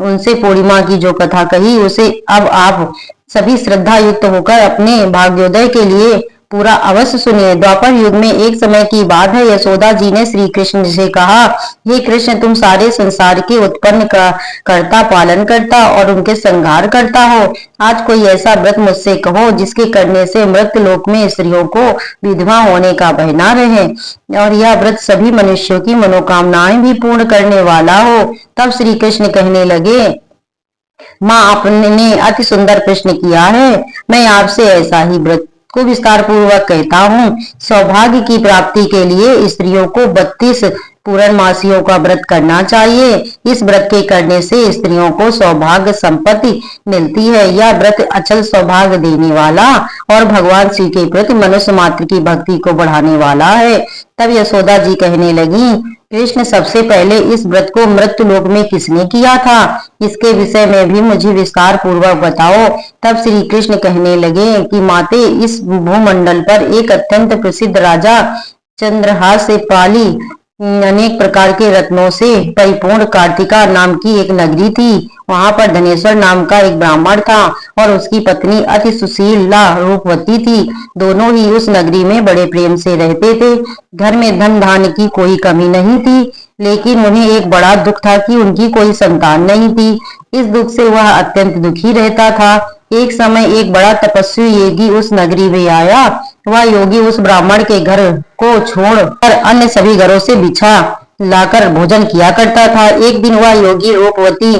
उनसे पूर्णिमा की जो कथा कही उसे अब आप सभी श्रद्धा युक्त होकर अपने भाग्योदय के लिए पूरा अवश्य सुनिए। द्वापर युग में एक समय की बात है, यशोदा जी ने श्री कृष्ण से कहा, हे कृष्ण, तुम सारे संसार के उत्पन्न करता, पालन करता और उनके संहार करता हो। आज कोई ऐसा व्रत मुझसे कहो जिसके करने से मृत्यु लोक में स्त्रियों को विधवा होने का भय न रहे और यह व्रत सभी मनुष्यों की मनोकामनाएं भी पूर्ण करने वाला हो। तब श्री कृष्ण कहने लगे, माँ, आपने अति सुंदर प्रश्न किया है। मैं आपसे ऐसा ही व्रत को विस्तार पूर्वक कहता हूँ। सौभाग्य की प्राप्ति के लिए स्त्रियों को 32 पूर्णमासियों का व्रत करना चाहिए। इस व्रत के करने से स्त्रियों को सौभाग्य संपत्ति मिलती है। यह व्रत अचल सौभाग्य देने वाला और भगवान श्री के प्रति मनुष्य मात्र की भक्ति को बढ़ाने वाला है। तब यशोदा जी कहने लगी, कृष्ण, सबसे पहले इस व्रत को मृत्यु लोक में किसने किया था? इसके विषय में भी मुझे विस्तार पूर्वक बताओ। तब श्री कृष्ण कहने लगे कि माते, इस भूमंडल पर एक अत्यंत प्रसिद्ध राजा चंद्रहास से पाली अनेक प्रकार के रत्नों से परिपूर्ण कार्तिका नाम की एक नगरी थी। वहां पर धनेश्वर नाम का एक ब्राह्मण था और उसकी पत्नी अति सुशीला रूपवती थी। दोनों ही उस नगरी में बड़े प्रेम से रहते थे। घर में धन धान्य की कोई कमी नहीं थी, लेकिन उन्हें एक बड़ा दुख था कि उनकी कोई संतान नहीं थी। इस दुख से वह अत्यंत दुखी रहता था। एक समय एक बड़ा तपस्वी योगी उस नगरी में आया। वह योगी उस ब्राह्मण के घर को छोड़कर अन्य सभी घरों से बिछा लाकर भोजन किया करता था। एक दिन वह योगी रूपवती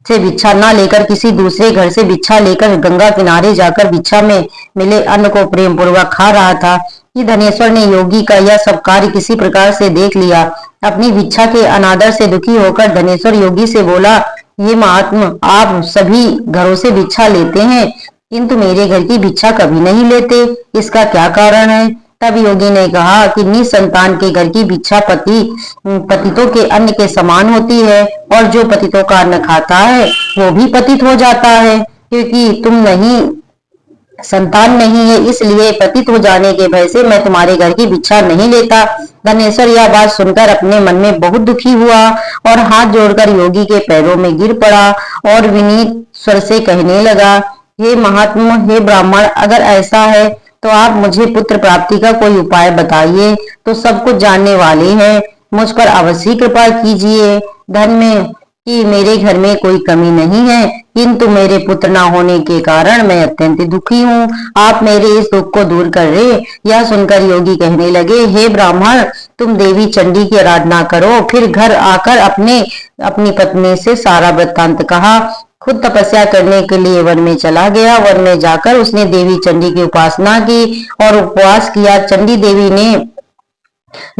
से भिक्षा न लेकर किसी दूसरे घर से भिक्षा लेकर गंगा किनारे जाकर भिक्षा में मिले अन्न को प्रेम पूर्वक खा रहा था कि धनेश्वर ने योगी का यह सब कार्य किसी प्रकार से देख लिया। अपनी भिक्षा के अनादर से दुखी होकर धनेश्वर योगी से बोला, हे महात्मा, आप सभी घरों से भिक्षा लेते हैं किंतु मेरे घर की भिक्षा कभी नहीं लेते, इसका क्या कारण है? तब योगी ने कहा कि निसंतान के घर की भिक्षा पतितों के अन्न के समान होती है और जो पतितों का अन्न खाता है वो भी पतित हो जाता है। क्योंकि तुम नहीं संतान नहीं है, इसलिए पतित हो जाने के भय से मैं तुम्हारे घर की भिक्षा नहीं लेता। धनेश्वर यह बात सुनकर अपने मन में बहुत दुखी हुआ और हाथ जोड़कर योगी के पैरों में गिर पड़ा और विनीत स्वर से कहने लगा, हे महात्मा, हे ब्राह्मण, अगर ऐसा है तो आप मुझे पुत्र प्राप्ति का कोई उपाय बताइए। तो सब कुछ जानने वाले हैं, मुझ पर अवश्य कृपा कीजिए। धन में कि मेरे घर में कोई कमी नहीं है, किंतु मेरे पुत्र न होने के कारण मैं अत्यंत दुखी हूँ। आप मेरे इस दुख को दूर कर रहे। यह सुनकर योगी कहने लगे, हे ब्राह्मण, तुम देवी चंडी की आराधना करो। फिर घर आकर अपनी पत्नी से सारा वृत्तांत कहा। खुद तपस्या करने के लिए वन में चला गया। वन में जाकर उसने देवी चंडी की उपासना की और उपवास किया। चंडी देवी ने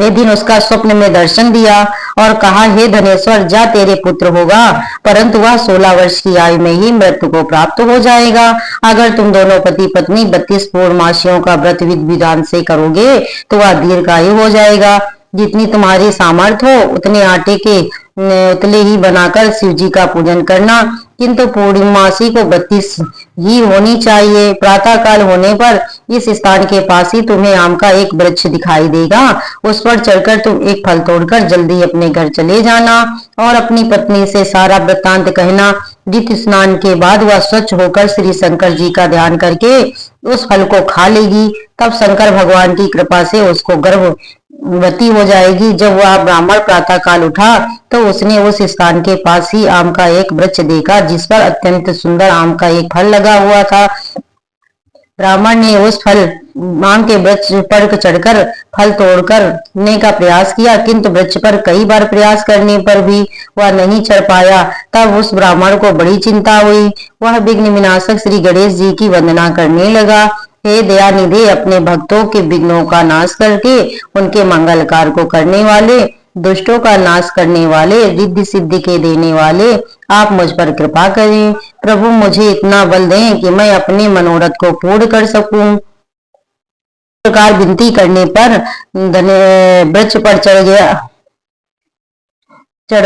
वे दिन उसका स्वप्न में दर्शन दिया और कहा, हे धनेश्वर, जा, तेरे पुत्र होगा, परंतु वह 16 वर्ष की आयु में ही मृत्यु को प्राप्त हो जाएगा। अगर तुम दोनों पति पत्नी 32 पूर्णमासियों का व्रत विधि विधान से करोगे तो वह दीर्घायु हो जाएगा। जितनी तुम्हारी सामर्थ्य हो उतने आटे के उतले ही बनाकर शिव जी का पूजन करना, किंतु पूर्णमासी को 32 ही होनी चाहिए। प्रातः काल होने पर इस स्थान के पास ही तुम्हें आम का एक वृक्ष दिखाई देगा। उस पर चढ़कर तुम एक फल तोड़कर जल्दी अपने घर चले जाना और अपनी पत्नी से सारा वृत्तांत कहना। नित्य स्नान के बाद वह स्वच्छ होकर श्री शंकर जी का ध्यान करके उस फल को खा लेगी। तब शंकर भगवान की कृपा से उसको गर्भवती हो जाएगी। जब वह ब्राह्मण प्रातः काल उठा तो उसने उस स्थान के पास ही आम का एक वृक्ष देखा जिस पर अत्यंत सुंदर आम का एक फल लगा हुआ था। ब्राह्मण ने उस आम के वृक्ष पर चढ़कर फल तोड़ने का प्रयास किया, किंतु वृक्ष पर कई बार प्रयास करने पर भी वह नहीं चढ़ पाया। तब उस ब्राह्मण को बड़ी चिंता हुई। वह विघ्न विनाशक श्री गणेश जी की वंदना करने लगा। हे दयानिधि, अपने भक्तों के विघ्नों का नाश करके उनके मंगल कार्य को करने वाले, दुष्टों का नाश करने वाले, रिद्धि सिद्धि के देने वाले, आप मुझ पर कृपा करें। प्रभु, मुझे इतना बल दें कि मैं अपने मनोरथ को पूर्ण कर सकूं। प्रकार विनती करने पर वृक्ष पर चढ़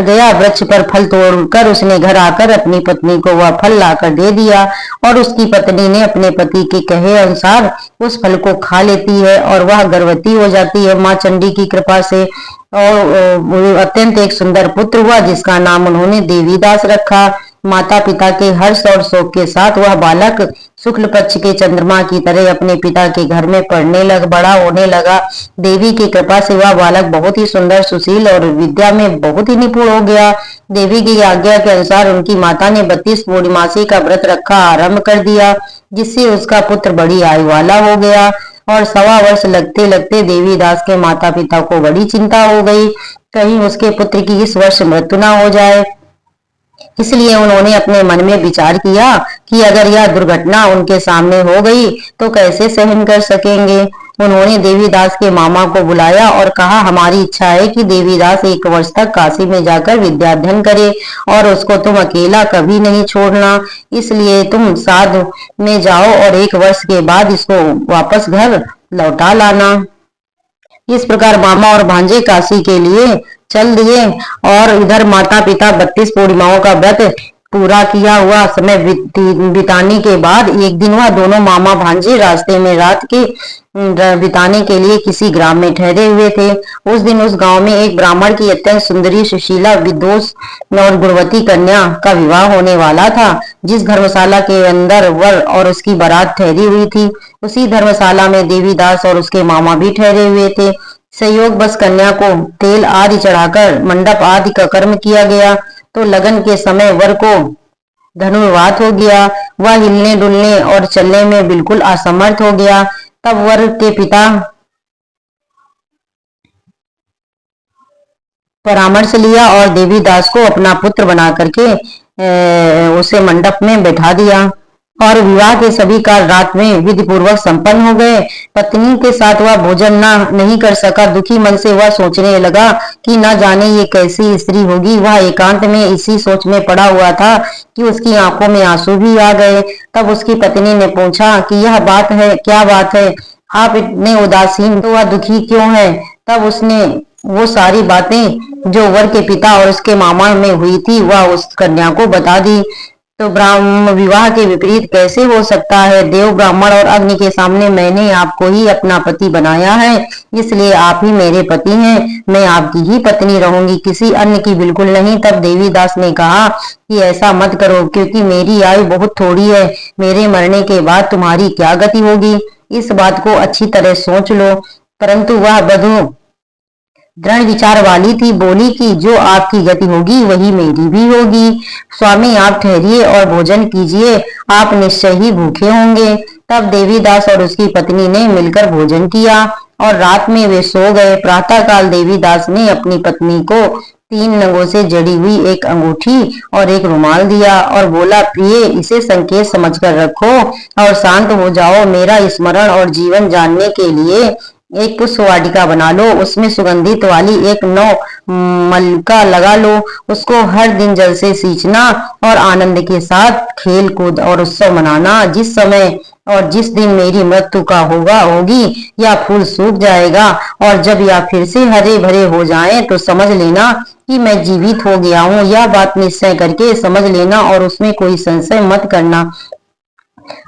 गया। वृक्ष पर फल तोड़कर उसने घर आकर अपनी पत्नी को वह फल लाकर दे दिया और उसकी पत्नी ने अपने पति के कहे अनुसार उस फल को खा लेती है और वह गर्भवती हो जाती है। माँ चंडी की कृपा से और अत्यंत एक सुंदर पुत्र हुआ जिसका नाम उन्होंने देवीदास रखा। माता पिता के हर्ष और शोक के साथ वह बालक शुक्ल पक्ष के चंद्रमा की तरह अपने पिता के घर में बड़ा होने लगा। देवी की कृपा से वह बालक बहुत ही सुंदर, सुशील और विद्या में बहुत ही निपुण हो गया। देवी की आज्ञा के अनुसार उनकी माता ने 32 पूर्णिमासी का व्रत रखा आरंभ कर दिया, जिससे उसका पुत्र बड़ी आयु वाला हो गया। और 1.25 वर्ष लगते लगते देवीदास के माता पिता को बड़ी चिंता हो गई, कहीं उसके पुत्र की इस वर्ष मृत्यु न हो जाए। इसलिए उन्होंने अपने मन में विचार किया कि अगर यह दुर्घटना उनके सामने हो गई तो कैसे सहन कर सकेंगे। उन्होंने देवीदास के मामा को बुलाया और कहा, हमारी इच्छा है कि देवीदास 1 वर्ष तक काशी में जाकर विद्याध्ययन करे और उसको तुम अकेला कभी नहीं छोड़ना। इसलिए तुम साध में जाओ और 1 वर्ष के बाद इसको वापस घर लौटा लाना। इस प्रकार मामा और भांजे काशी के लिए चल दिए और इधर माता पिता 32 पूर्णिमाओं का व्रत पूरा किया हुआ समय बिताने के बाद एक दिन वह दोनों मामा भांजे रास्ते में रात के बिताने के लिए किसी ग्राम में ठहरे हुए थे। उस दिन उस गांव में एक ब्राह्मण की अत्यंत सुंदरी, सुशीला, विदोष और गुणवती कन्या का विवाह होने वाला था। जिस धर्मशाला के अंदर वर और उसकी बारात ठहरी हुई थी, उसी धर्मशाला में देवीदास और उसके मामा भी ठहरे हुए थे। संयोग बस कन्या को तेल आदि चढ़ाकर मंडप आदि का कर्म किया गया तो लगन के समय वर को धनुर्वात हो गया। वह हिलने डुलने और चलने में बिल्कुल असमर्थ हो गया। तब वर के पिता परामर्श लिया और देवीदास को अपना पुत्र बना करके उसे मंडप में बैठा दिया और विवाह के सभी कार्य रात में विधि पूर्वक संपन्न हो गए। पत्नी के साथ वह भोजन नहीं कर सका। दुखी मन से वह सोचने लगा कि न जाने ये कैसी स्त्री होगी। वह एकांत में इसी सोच में पड़ा हुआ था कि उसकी आंखों में आंसू भी आ गए। तब उसकी पत्नी ने पूछा कि यह बात है, क्या बात है, आप इतने उदासीन, तो वह दुखी क्यों है। तब उसने वो सारी बातें जो वर के पिता और उसके मामा में हुई थी वह उस कन्या को बता दी। तो ब्राह्मण विवाह के विपरीत कैसे हो सकता है। देव, ब्राह्मण और अग्नि के सामने मैंने आपको ही अपना पति बनाया है, इसलिए आप ही मेरे पति हैं। मैं आपकी ही पत्नी रहूंगी, किसी अन्य की बिल्कुल नहीं। तब देवीदास ने कहा कि ऐसा मत करो, क्योंकि मेरी आयु बहुत थोड़ी है। मेरे मरने के बाद तुम्हारी क्या गति होगी, इस बात को अच्छी तरह सोच लो। परंतु वह वधू दृढ़ विचार वाली थी, बोली कि जो आपकी गति होगी वही मेरी भी होगी। स्वामी, आप ठहरिए और भोजन कीजिए, आप निश्चय ही भूखे होंगे। तब देवीदास और उसकी पत्नी ने मिलकर भोजन किया और रात में वे सो गए। प्रातःकाल देवीदास ने अपनी पत्नी को 3 नगों से जड़ी हुई एक अंगूठी और एक रुमाल दिया और बोला, प्रिय, इसे संकेत समझकर रखो और शांत हो जाओ। मेरा स्मरण और जीवन जानने के लिए एक पुष्प वाटिका बना लो, उसमें सुगंधित वाली एक 9 मलका लगा लो। उसको हर दिन जल से सींचना और आनंद के साथ खेल कूद और उत्सव मनाना। जिस समय और जिस दिन मेरी मृत्यु का होगी या फूल सूख जाएगा और जब या फिर से हरे भरे हो जाएं, तो समझ लेना कि मैं जीवित हो गया हूँ। यह बात निश्चय करके समझ लेना और उसमें कोई संशय मत करना।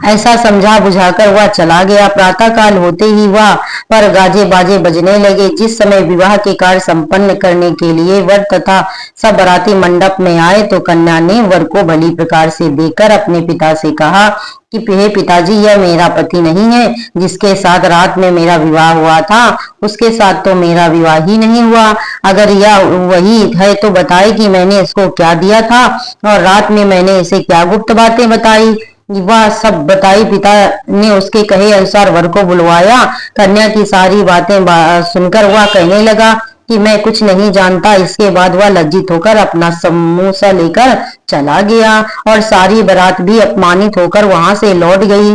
ऐसा समझा बुझाकर वह चला गया। प्रातः काल होते ही वह पर गाजे बाजे बजने लगे। जिस समय विवाह के कार्य संपन्न करने के लिए वर तथा सब बाराती मंडप में आए तो कन्या ने वर को भली प्रकार से देखकर अपने पिता से कहा कि हे पिताजी, यह मेरा पति नहीं है। जिसके साथ रात में मेरा विवाह हुआ था उसके साथ तो मेरा विवाह ही नहीं हुआ। अगर यह वही है तो बताए कि मैंने इसको क्या दिया था और रात में मैंने इसे क्या गुप्त बातें बताई। वह सब बताई। पिता ने उसके कहे अनुसार वर को बुलवाया। कन्या की सारी बातें सुनकर वह कहने लगा कि मैं कुछ नहीं जानता। इसके बाद वह लज्जित होकर अपना समोसा लेकर चला गया और सारी बारात भी अपमानित होकर वहां से लौट गई।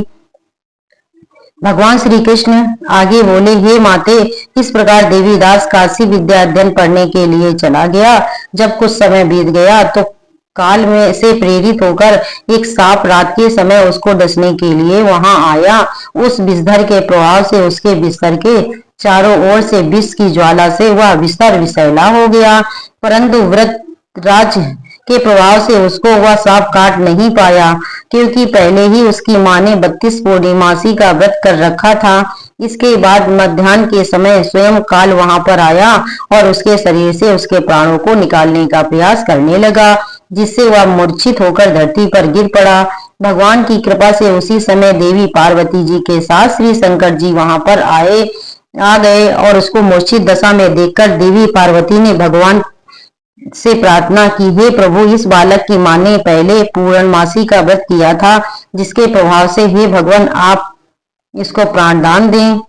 भगवान श्री कृष्ण आगे बोले, हे माते, इस प्रकार देवीदास काशी विद्या अध्ययन पढ़ने के लिए चला गया। जब कुछ समय बीत गया तो काल में से प्रेरित होकर एक सांप रात के समय उसको डसने के लिए वहां आया। उस विषधर के प्रभाव से उसके बिस्तर के चारों ओर से विष की ज्वाला से वह बिस्तर विषैला हो गया, परंतु व्रत राज के प्रभाव से उसको वह सांप काट नहीं पाया, क्योंकि पहले ही उसकी मां ने 32 पूर्णिमासी का व्रत कर रखा था। इसके बाद मध्याह्न के समय स्वयं काल वहां पर आया और उसके शरीर से उसके प्राणों को निकालने का प्रयास करने लगा। जिससे वह मूर्छित होकर धरती पर गिर पड़ा। भगवान की कृपा से उसी समय देवी पार्वती जी के साथ श्री शंकर जी वहां पर आ गए और उसको मूर्छित दशा में देखकर देवी पार्वती ने भगवान से प्रार्थना की, हे प्रभु, इस बालक की मां ने पहले पूर्णमासी का व्रत किया था, जिसके प्रभाव से हे भगवान आप इसको प्राण दान दें।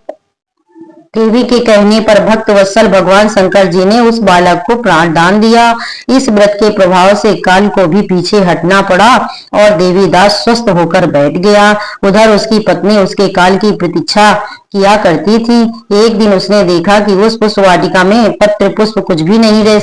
देवी के कहने पर भक्त वत्सल भगवान शंकर जी ने उस बालक को प्राण दान दिया। इस व्रत के प्रभाव से काल को भी पीछे हटना पड़ा और देवीदास स्वस्थ होकर बैठ गया। उधर उसकी पत्नी उसके काल की प्रतीक्षा किया करती थी। एक दिन उसने देखा कि उस पुष्प वाटिका में पत्र पुष्प कुछ भी नहीं रहे,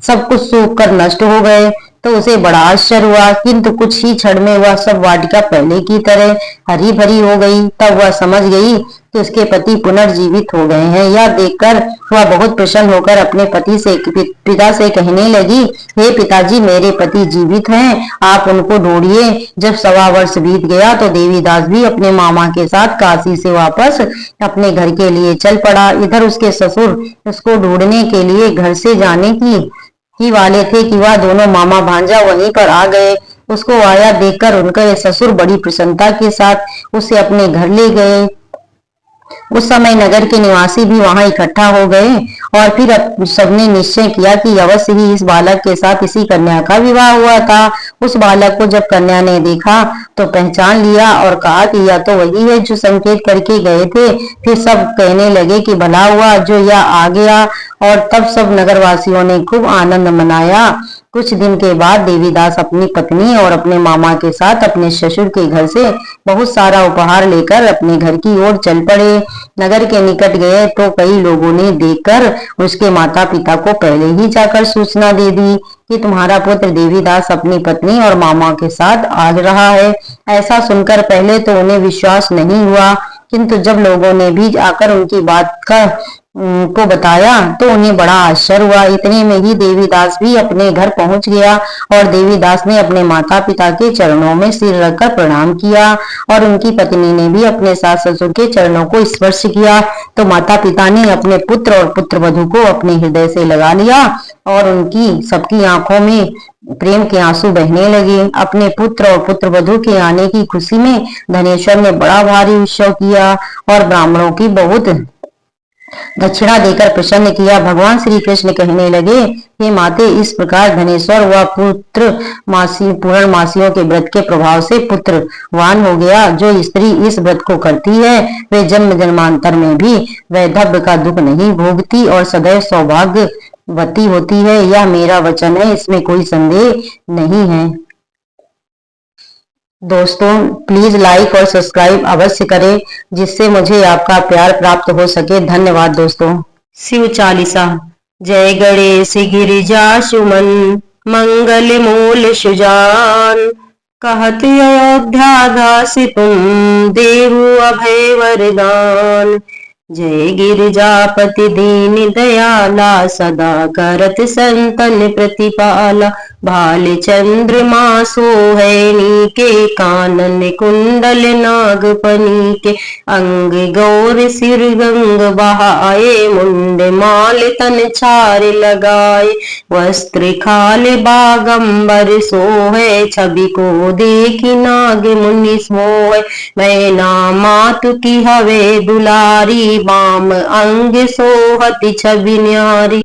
सब कुछ सूख कर नष्ट हो गए। तो उसे बड़ा आश्चर्य हुआ, किंतु कुछ ही क्षण में वह सब वाटिका पहले की तरह हरी भरी हो गई। तब वह समझ गई कि उसके पति पुनर्जीवित हो गए हैं। यह देखकर वह बहुत प्रसन्न होकर अपने पिता से कहने लगी, हे पिताजी, मेरे पति जीवित हैं, आप उनको ढूंढिए। जब 1.25 वर्ष बीत गया तो देवीदास भी अपने मामा के साथ काशी से वापस अपने घर के लिए चल पड़ा। इधर उसके ससुर उसको ढूंढने के लिए घर से जाने की ही वाले थे कि वह दोनों मामा भांजा वहीं पर आ गए। उसको आया देखकर उनके ससुर बड़ी प्रसन्नता के साथ उसे अपने घर ले गए। उस समय नगर के निवासी भी वहां इकट्ठा हो गए और फिर सबने निश्चय किया कि अवश्य ही इस बालक के साथ इसी कन्या का विवाह हुआ था। उस बालक को जब कन्या ने देखा तो पहचान लिया और कहा कि यह तो वही है जो संकेत करके गए थे। फिर सब कहने लगे कि भला हुआ जो यह आ गया, और तब सब नगरवासियों ने खूब आनंद मनाया। कुछ दिन के बाद देवीदास अपनी पत्नी और अपने मामा के साथ अपने ससुर के घर से बहुत सारा उपहार लेकर अपने घर की ओर चल पड़े। नगर के निकट गए तो कई लोगों ने देखकर उसके माता पिता को पहले ही जाकर सूचना दे दी कि तुम्हारा पुत्र देवीदास अपनी पत्नी और मामा के साथ आ रहा है। ऐसा सुनकर पहले तो उन्हें विश्वास नहीं हुआ, किंतु जब लोगों ने भी आकर उनकी बात को बताया तो उन्हें बड़ा आश्चर्य हुआ। इतने में ही देवीदास भी अपने घर पहुंच गया और देवीदास ने अपने माता पिता के चरणों में सिर रखकर प्रणाम किया और उनकी पत्नी ने भी अपने सास ससुर के चरणों को स्पर्श किया। तो माता पिता ने अपने पुत्र और पुत्र वधू को अपने हृदय से लगा लिया और उनकी सबकी आंखों में प्रेम के आंसू बहने लगे। अपने पुत्र और पुत्र वधू के आने की खुशी में धनेश्वर ने बड़ा भारी उत्सव किया और ब्राह्मणों की बहुत दक्षिणा देकर प्रसन्न किया। भगवान श्री कृष्ण कहने लगे, हे माते, इस प्रकार धनेश्वर व पूर्णमासियों के व्रत के प्रभाव से पुत्रवान हो गया। जो स्त्री इस व्रत को करती है वे जन्म जन्मांतर में भी वैधव्य का दुख नहीं भोगती और सदैव सौभाग्यवती होती है। यह मेरा वचन है, इसमें कोई संदेह नहीं है। दोस्तों, प्लीज लाइक और सब्सक्राइब अवश्य करें, जिससे मुझे आपका प्यार प्राप्त हो सके। धन्यवाद दोस्तों। शिव चालीसा। जय गणेश गिरिजा सुमन, मंगल मूल सुजान, कहत अयोध्या दासी तुम, देहु अभय वरदान। जय गिरिजापति दीन दयाला, सदा करत संतन प्रतिपाला। भाल चंद्रमा सोहैनी के, कानन कुंडल नागपनी के। अंग गौर सिर गंग बहाए, मुंड माल तन छार लगाए। वस्त्र खाल बागंबर सोहे, छवि को देखी नाग मुनि सोए। मैना मातु की हवे दुलारी, वाम अंग सोहत छवि न्यारी।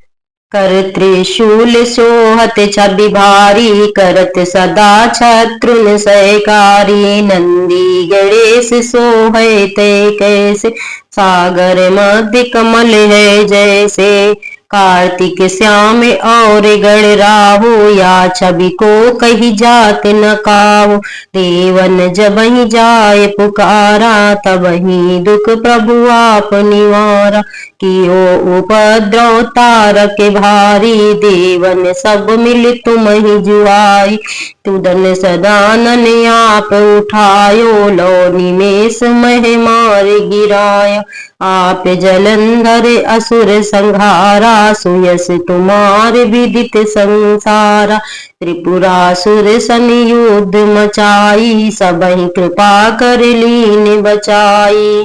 कर त्रिशूल सोहत छवि भारी, करत सदा शत्रुन सहकारी। नंदी गणेश सोहे ते कैसे, सागर मध्य कमल है जैसे। कार्तिक श्याम और गण राहु, या छवि को कही जात न काहू। देवन जब ही जाए पुकारा, तब ही दुख प्रभु आप निवारा। कियो उपद्रव तारक भारी, देवन सब मिल तुम ही जुआई। तुदन सदानन आप उठायो, लो निमेष मह मार गिराया। आप जलंधर असुर संहारा, सुयस तुम्हार विदित संसारा। त्रिपुरासुर सन युद्ध मचाई, सबहि कृपा कर लीन बचाई।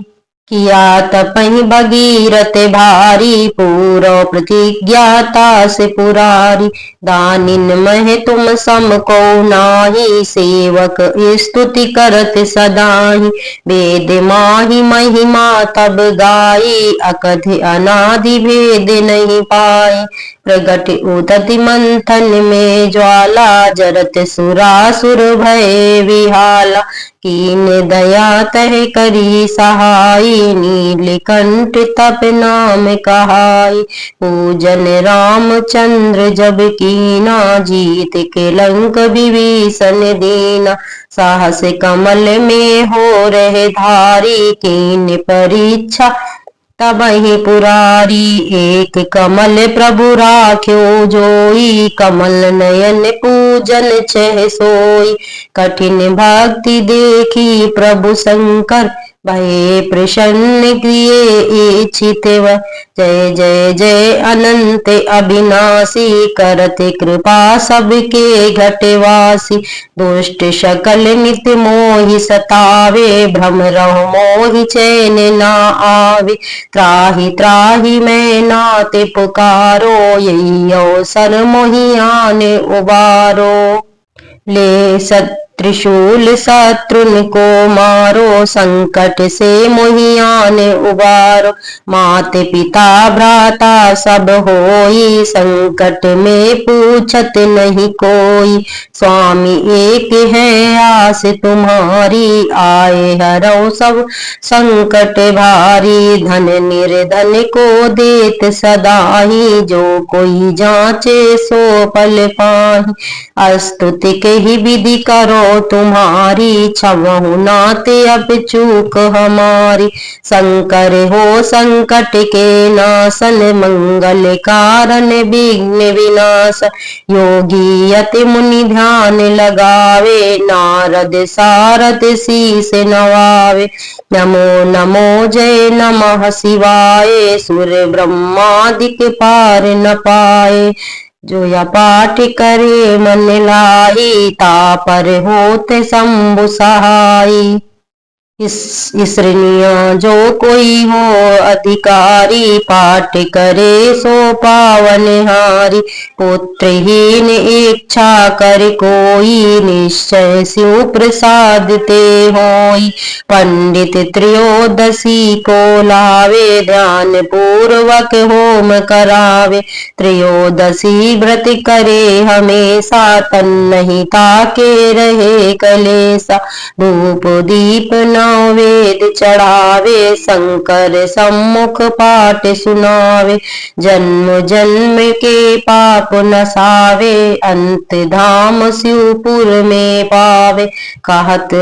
किया तपहि भगीरथ भारी पूरो प्रतिज्ञाता से पुरारी। दानिन मह तुम सम को नाही सेवक स्तुति करत सदाहि। वेद माहि महिमा तब गाई अकथ अनादि भेद नहीं पाई। प्रगट उदति मंथन में ज्वाला जरत सुरासुर भय विहाला। कीन दया तह करी सहाई नीलकंठ तप नाम कहाई। पूजन रामचंद्र जब कीना जीत के लंक विभीषण दीना। साहस कमल में हो रहे धारी कीन परीक्षा तबहि पुरारी। एक कमल प्रभु राख्यो जोई कमल नयन पूजन छह सोई। कठिन भक्ति देखी प्रभु शंकर भये प्रसन्न किए इच्छित वै। जय जय जय अनंत अविनाशी करत कृपा सबके घटवासी। दुष्ट सकल नित्य मोहि सतावे भ्रम रहो मोहि चैन न आवे। त्राहि त्राहि मैं नाथ पुकारो यही अवसर मोहि आने उबारो। ले त्रिशूल शत्रुन को मारो संकट से मोहि आने उबारो। मात पिता भ्राता सब होई संकट में पूछत नहीं कोई। स्वामी एक है आस तुम्हारी आए हरौ सब संकट भारी। धन निर्धन को देत सदाही जो कोई जांचे सो फल पाहि। स्तुति कही विधि करो तुम्हारी क्षमहु नाते अब चूक हमारी। शंकर हो संकट के नाशन मंगल कारण विघ्न विनाश। योगी यति मुनि ध्यान लगावे नारद सारद शीस नवावे। नमो नमो जय नमः शिवाय सुर ब्रह्मादिक पार न पाए। जो या पाठ करे मन लाई तापर होत शंभु सहाई। इसनिया जो कोई हो अधिकारी पाठ करे सो पावन हारी। पुत्रहीन इच्छा कर कोई निश्चय शिव प्रसाद ते होई। पंडित त्रयोदशी को लावे ध्यान पूर्वक होम करावे। त्रयोदशी व्रत करे हमेशा तन नहीं ताके रहे कलेसा। धूप दीप वेद चढ़ावे शंकर सम्मुख पाठ सुनावे। जन्म जन्म के पाप नसावे अंत धाम शिवपुर में पावे। कहत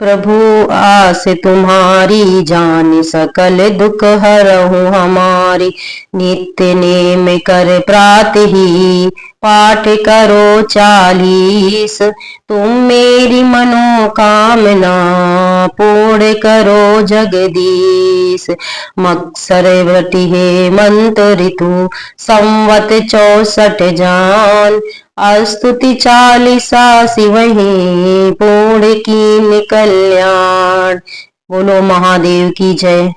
प्रभु आस तुम्हारी जान सकल दुख हरहु हमारी। नित्य नेम कर प्रातहि पाठ करो 40। तुम मेरी मनोकामना पूर्ण करो जगदीश। मत्सर व्रति हेमंत ऋतु संवत 64 जान। स्तुति 40 शिवहि पूर्ण कीन कल्याण। बोलो महादेव की जय।